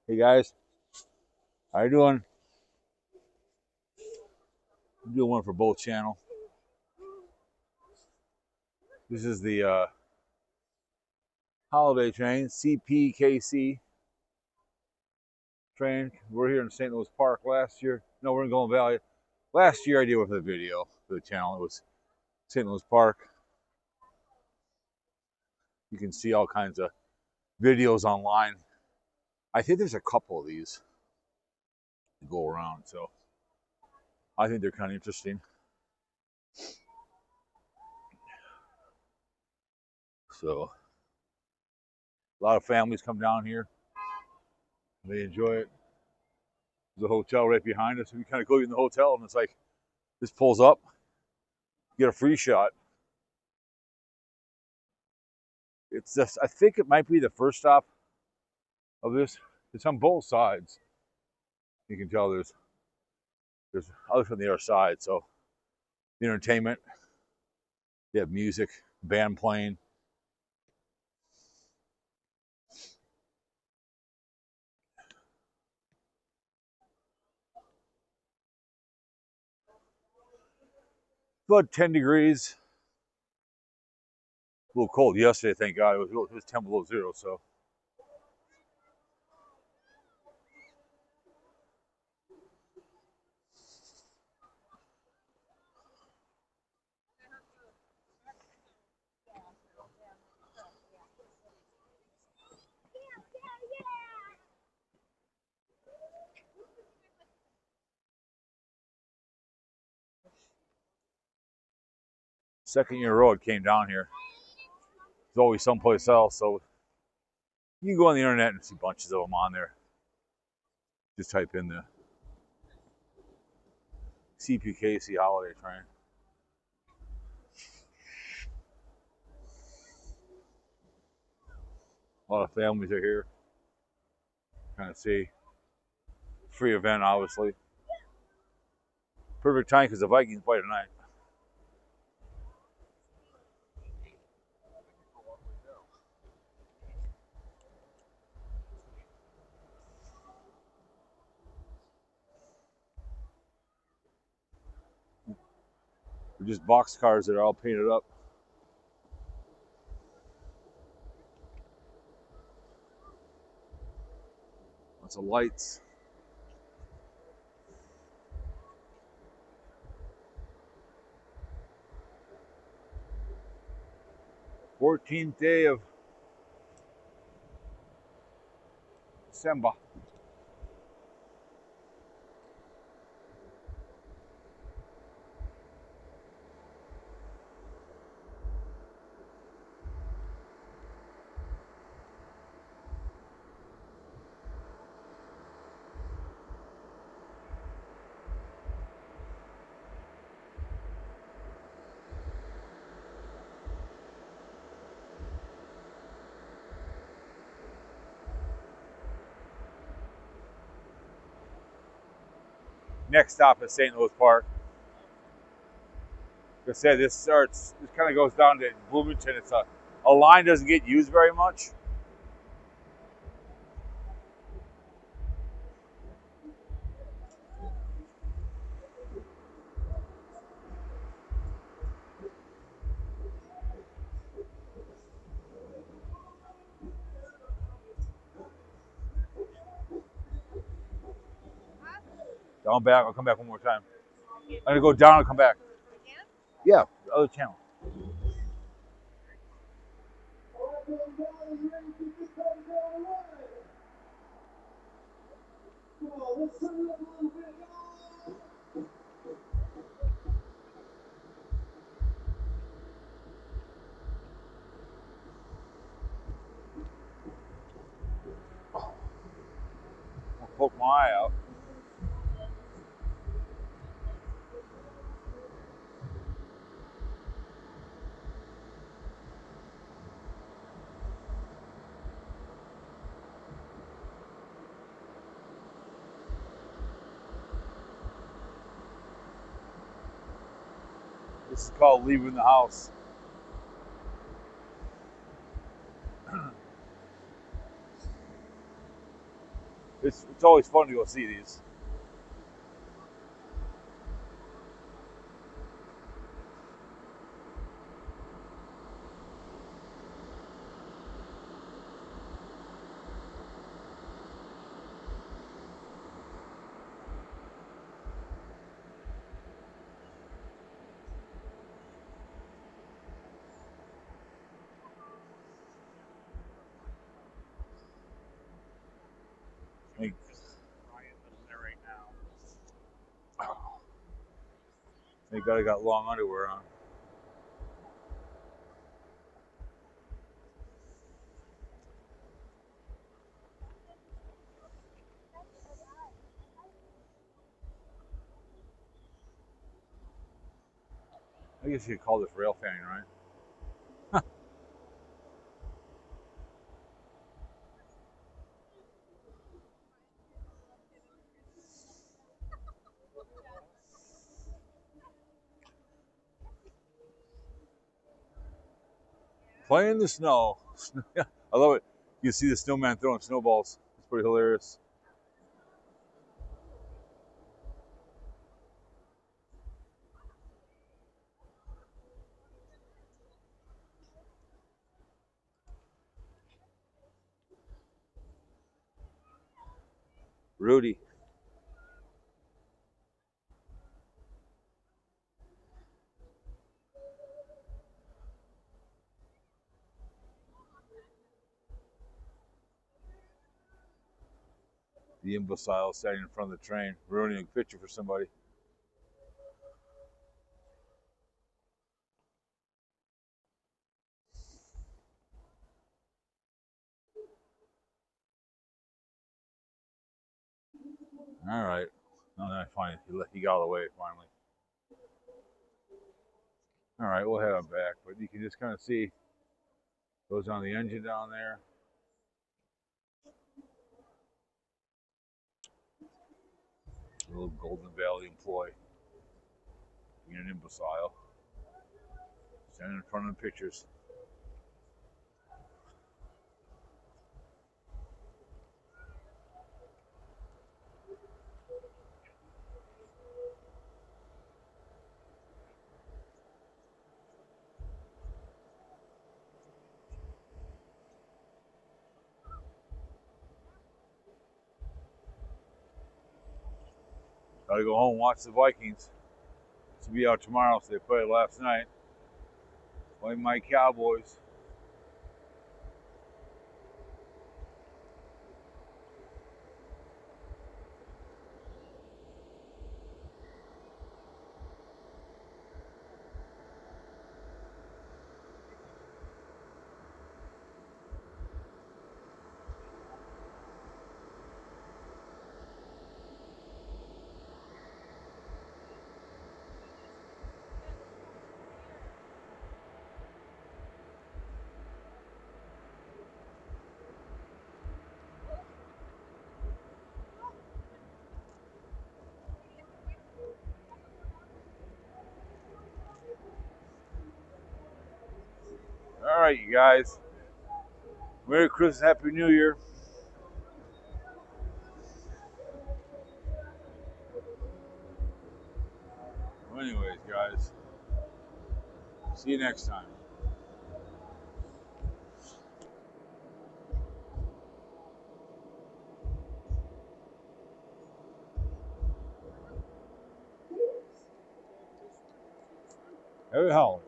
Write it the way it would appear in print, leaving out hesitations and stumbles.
Hey guys, how you doing? I'm doing one for both channel. This is the holiday train, CPKC train. We're here in St. Louis Park last year. No, we're in Golden Valley. Last year I did one for the video for the channel. It was St. Louis Park. You can see all kinds of videos online. I think there's a couple of these to go around, so I think they're kind of interesting. So a lot of families come down here. They enjoy it. There's a hotel right behind us. We kind of go in the hotel and it's like this pulls up, get a free shot. It's just, I think it might be the first stop of this. It's on both sides. You can tell there's others on the other side. So the entertainment, they have music, band playing. About 10 degrees. A little cold yesterday, thank God. It was 10 below zero. So second year road came down here. There's always someplace else. So you can go on the internet and see bunches of them on there. Just type in the CPKC holiday train. A lot of families are here. Kind of see. Free event, obviously. Perfect time because the Vikings play tonight. They're just box cars that are all painted up. Lots of lights. 14th day of December. Next stop is St. Louis Park. Like I said, this kind of goes down to Bloomington. It's a line doesn't get used very much. Down back, I'll come back one more time. I'm gonna go down and come back. Yeah, the other channel. I'll poke my eye out. This is called leaving the house. It's always fun to go see these. Thank, thank God I got long underwear on. I guess you could call this rail fanning, right? Play in the snow. I love it. You see the snowman throwing snowballs. It's pretty hilarious. Rudy. The imbecile standing in front of the train, ruining a picture for somebody. All right. No, then I find he got out of the way finally. All right, we'll head on back, but you can just kind of see goes on the engine down there. A little Golden Valley employee being an imbecile, standing in front of the pictures. Got to go home and watch the Vikings. To be out tomorrow, so they played last night. Play my Cowboys. All right, you guys. Merry Christmas, Happy New Year. Well, anyways, guys, see you next time. Happy holidays.